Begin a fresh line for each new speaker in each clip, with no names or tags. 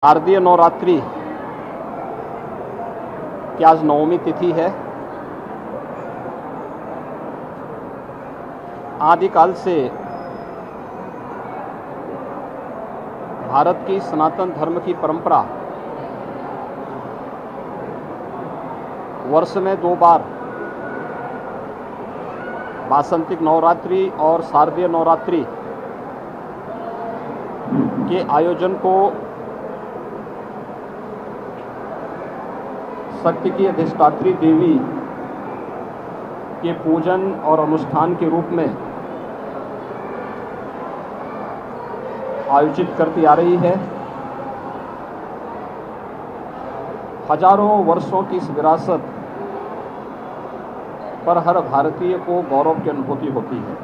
शारदीय नवरात्रि की आज नवमी तिथि है। आदिकाल से भारत की सनातन धर्म की परंपरा वर्ष में 2 बार वासंतिक नवरात्रि और शारदीय नवरात्रि के आयोजन को शक्ति की अधिष्ठात्री देवी के पूजन और अनुष्ठान के रूप में आयोजित करती आ रही है। हजारों वर्षों की इस विरासत पर हर भारतीय को गौरव की अनुभूति होती है।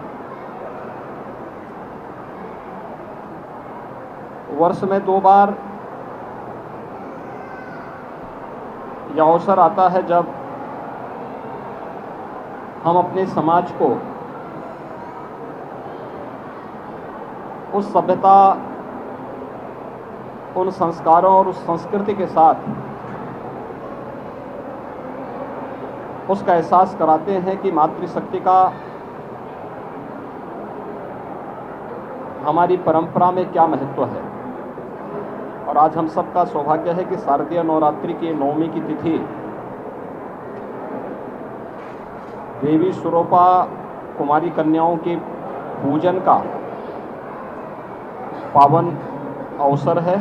वर्ष में 2 बार यह अवसर आता है जब हम अपने समाज को उस सभ्यता, उन संस्कारों और उस संस्कृति के साथ उसका एहसास कराते हैं कि मातृशक्ति का हमारी परंपरा में क्या महत्व है। और आज हम सबका सौभाग्य है कि शारदीय नवरात्रि की नवमी की तिथि देवी स्वरूपा कुमारी कन्याओं के पूजन का पावन अवसर है।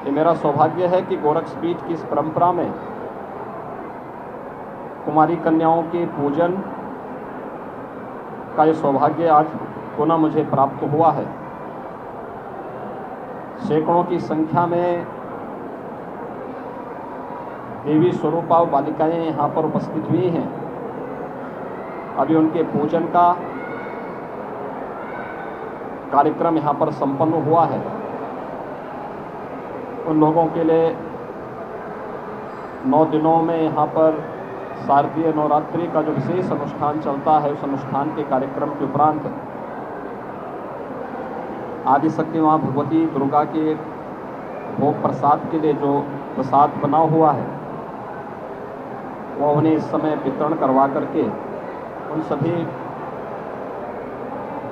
ये मेरा सौभाग्य है कि गोरक्षपीठ की इस परंपरा में कुमारी कन्याओं के पूजन का ये सौभाग्य आज पुनः मुझे प्राप्त हुआ है। सैकड़ों की संख्या में देवी स्वरूपा बालिकाएं यहाँ पर उपस्थित हुई हैं। अभी उनके पूजन का कार्यक्रम यहाँ पर संपन्न हुआ है। उन लोगों के लिए 9 दिनों में यहाँ पर शारदीय नवरात्रि का जो विशेष अनुष्ठान चलता है, उस अनुष्ठान के कार्यक्रम के उपरांत आदिशक्ति माँ भगवती दुर्गा के भोग प्रसाद के लिए जो प्रसाद बना हुआ है वह उन्हें इस समय वितरण करवा करके उन सभी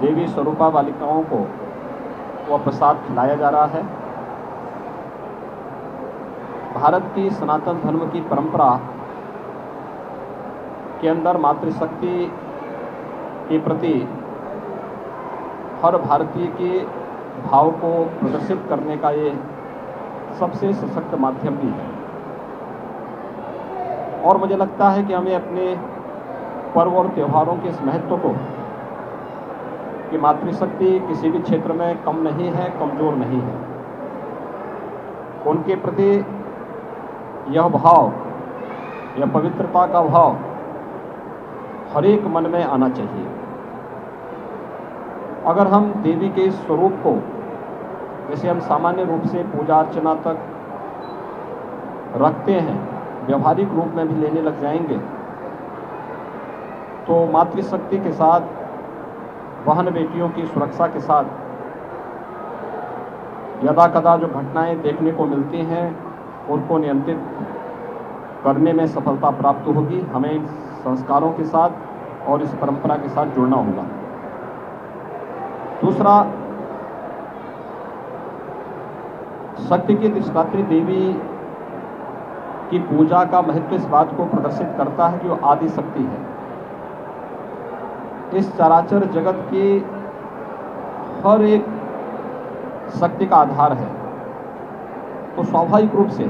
देवी स्वरूपा बालिकाओं को वह प्रसाद खिलाया जा रहा है। भारत की सनातन धर्म की परंपरा के अंदर मातृशक्ति के प्रति हर भारतीय के भाव को प्रदर्शित करने का ये सबसे सशक्त माध्यम भी है। और मुझे लगता है कि हमें अपने पर्व और त्योहारों के इस महत्व को, कि मातृशक्ति किसी भी क्षेत्र में कम नहीं है, कमजोर नहीं है, उनके प्रति यह भाव, यह पवित्रता का भाव हर एक मन में आना चाहिए। अगर हम देवी के इस स्वरूप को, जैसे हम सामान्य रूप से पूजा अर्चना तक रखते हैं, व्यवहारिक रूप में भी लेने लग जाएंगे तो मातृशक्ति के साथ, बहन बेटियों की सुरक्षा के साथ यदा कदा जो घटनाएं देखने को मिलती हैं उनको नियंत्रित करने में सफलता प्राप्त होगी। हमें इन संस्कारों के साथ और इस परंपरा के साथ जुड़ना होगा। दूसरा, शक्ति की अधिष्ठात्री देवी की पूजा का महत्व इस बात को प्रदर्शित करता है कि वो आदि शक्ति है। इस चराचर जगत की हर एक शक्ति का आधार है। तो स्वाभाविक रूप से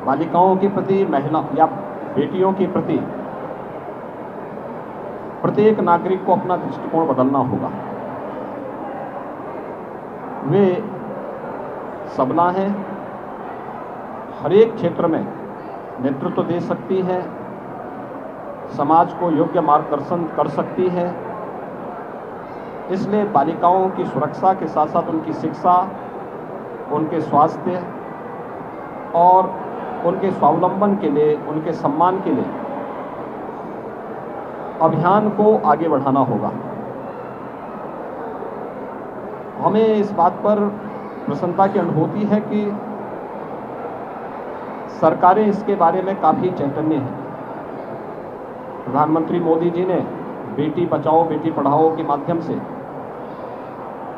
बालिकाओं के प्रति, महिला या बेटियों के प्रति प्रत्येक नागरिक को अपना दृष्टिकोण बदलना होगा। वे सबला हैं, हर एक क्षेत्र में नेतृत्व दे सकती है, समाज को योग्य मार्गदर्शन कर सकती है। इसलिए बालिकाओं की सुरक्षा के साथ साथ उनकी शिक्षा, उनके स्वास्थ्य और उनके स्वावलंबन के लिए, उनके सम्मान के लिए अभियान को आगे बढ़ाना होगा। हमें इस बात पर प्रसन्नता की अनुभूति है कि सरकारें इसके बारे में काफ़ी चैतन्य हैं। प्रधानमंत्री मोदी जी ने बेटी बचाओ बेटी पढ़ाओ के माध्यम से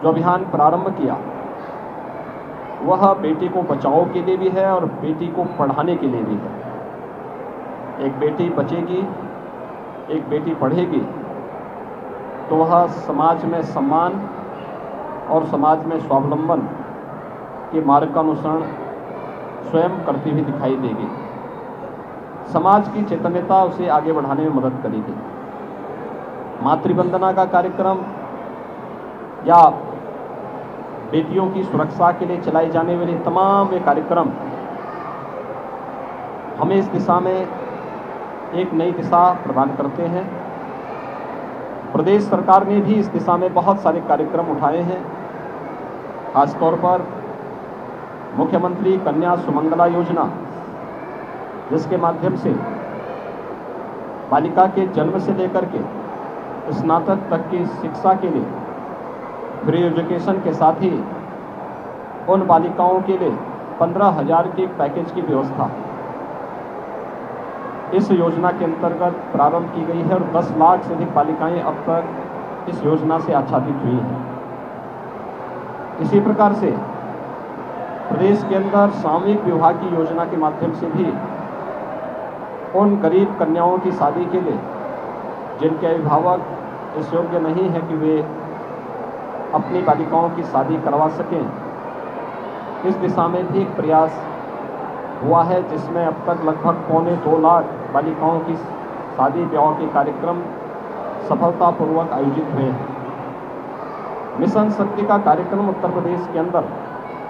जो अभियान प्रारंभ किया वह बेटी को बचाओ के लिए भी है और बेटी को पढ़ाने के लिए भी है। एक बेटी बचेगी, एक बेटी पढ़ेगी तो वह समाज में सम्मान और समाज में स्वावलंबन के मार्ग का अनुसरण स्वयं करती हुई दिखाई देगी। समाज की चैतन्यता उसे आगे बढ़ाने में मदद करेगी। मातृवंदना का कार्यक्रम या बेटियों की सुरक्षा के लिए चलाए जाने वाले तमाम ये कार्यक्रम हमें इस दिशा में एक नई दिशा प्रदान करते हैं। प्रदेश सरकार ने भी इस दिशा में बहुत सारे कार्यक्रम उठाए हैं। खासतौर पर मुख्यमंत्री कन्या सुमंगला योजना, जिसके माध्यम से बालिका के जन्म से लेकर के स्नातक तक की शिक्षा के लिए फ्री एजुकेशन के साथ ही उन बालिकाओं के लिए 15,000 के एक पैकेज की व्यवस्था इस योजना के अंतर्गत प्रारंभ की गई है और 10 लाख से अधिक बालिकाएं अब तक इस योजना से आच्छादित हुई हैं। इसी प्रकार से प्रदेश के अंदर सामूहिक विवाह की योजना के माध्यम से भी उन गरीब कन्याओं की शादी के लिए जिनके अभिभावक इस योग्य नहीं है कि वे अपनी बालिकाओं की शादी करवा सकें, इस दिशा में भी एक प्रयास हुआ है, जिसमें अब तक लगभग 2.25 लाख बालिकाओं की शादी ब्याह के कार्यक्रम सफलतापूर्वक आयोजित हुए हैं। मिशन शक्ति का कार्यक्रम उत्तर प्रदेश के अंदर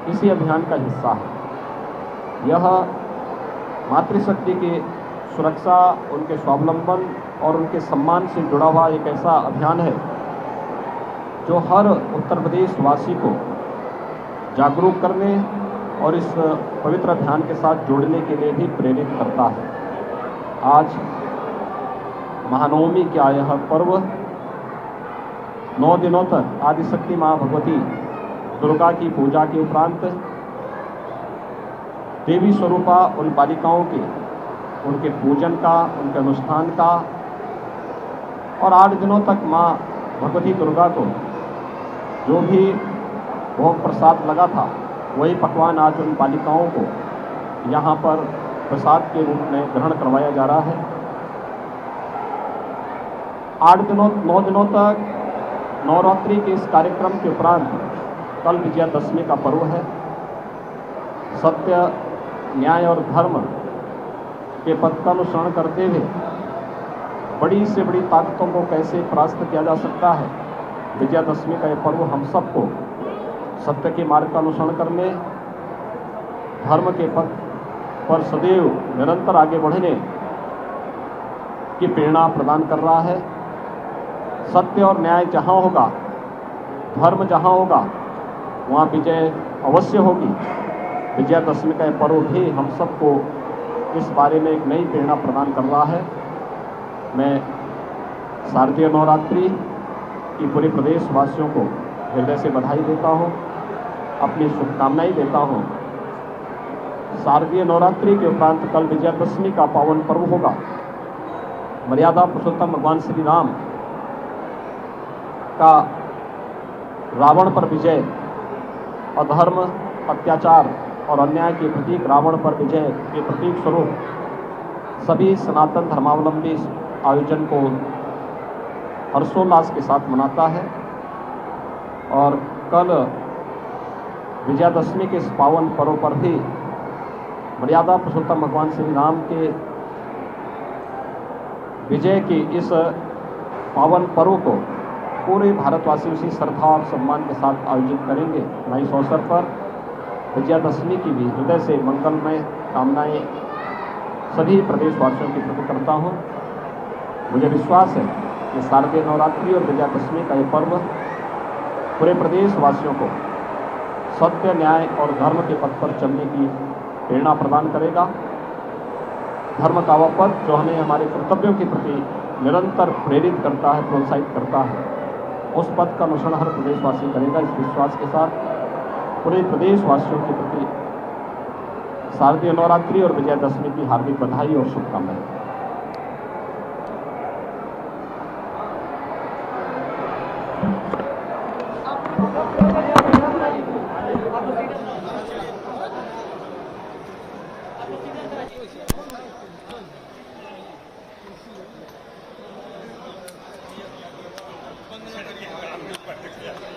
इसी अभियान का हिस्सा है। यह मातृशक्ति की सुरक्षा, उनके स्वावलंबन और उनके सम्मान से जुड़ा हुआ एक ऐसा अभियान है जो हर उत्तर प्रदेश वासी को जागरूक करने और इस पवित्र अभियान के साथ जोड़ने के लिए भी प्रेरित करता है। आज महानवमी का यह पर्व 9 दिनों तक आदिशक्ति माँ भगवती दुर्गा की पूजा के उपरांत देवी स्वरूपा उन बालिकाओं के उनके पूजन का, उनके अनुष्ठान का और 8 दिनों तक माँ भगवती दुर्गा को जो भी भोग प्रसाद लगा था वही पकवान आज उन बालिकाओं को यहाँ पर प्रसाद के रूप में ग्रहण करवाया जा रहा है। 9 दिनों तक नवरात्रि के इस कार्यक्रम के उपरांत कल विजयादशमी का पर्व है। सत्य, न्याय और धर्म के पथ का अनुसरण करते हुए बड़ी से बड़ी ताकतों को कैसे परास्त किया जा सकता है, विजयादशमी का यह पर्व हम सबको सत्य के मार्ग का अनुसरण करने, धर्म के पथ पर सदैव निरंतर आगे बढ़ने की प्रेरणा प्रदान कर रहा है। सत्य और न्याय जहाँ होगा, धर्म जहाँ होगा, वहाँ विजय अवश्य होगी। विजयादशमी का यह पर्व भी हम सबको इस बारे में एक नई प्रेरणा प्रदान कर रहा है। मैं शारदीय नवरात्रि की पूरे प्रदेशवासियों को हृदय से बधाई देता हूँ, अपनी शुभकामनाएं देता हूँ। शारदीय नवरात्रि के उपरांत कल विजयादशमी का पावन पर्व होगा। मर्यादा पुरुषोत्तम भगवान श्री राम का रावण पर विजय, अधर्म, अत्याचार और अन्याय के प्रतीक रावण पर विजय के प्रतीक स्वरूप सभी सनातन धर्मावलंबी इस आयोजन को हर्षोल्लास के साथ मनाता है। और कल विजयादशमी के इस पावन पर्व पर भी मर्यादा पुरुषोत्तम भगवान श्री राम के विजय की इस पावन पर्व को पूरे भारतवासी उसी श्रद्धा और सम्मान के साथ आयोजित करेंगे। मैं इस अवसर पर विजयादशमी की भी हृदय से मंगलमय कामनाएं सभी प्रदेशवासियों की प्रति करता हूँ। मुझे विश्वास है कि शारदीय नवरात्रि और विजयादशमी का यह पर्व पूरे प्रदेशवासियों को सत्य, न्याय और धर्म के पथ पर चलने की प्रेरणा प्रदान करेगा। धर्म का वह पथ जो हमें हमारे कर्तव्यों के प्रति निरंतर प्रेरित करता है, प्रोत्साहित करता है, उस पद का अनुसरण हर प्रदेशवासी करेगा। इस विश्वास के साथ पूरे प्रदेशवासियों के प्रति शारदीय नवरात्रि और विजयादशमी की हार्दिक बधाई और शुभकामनाएं।
Yeah.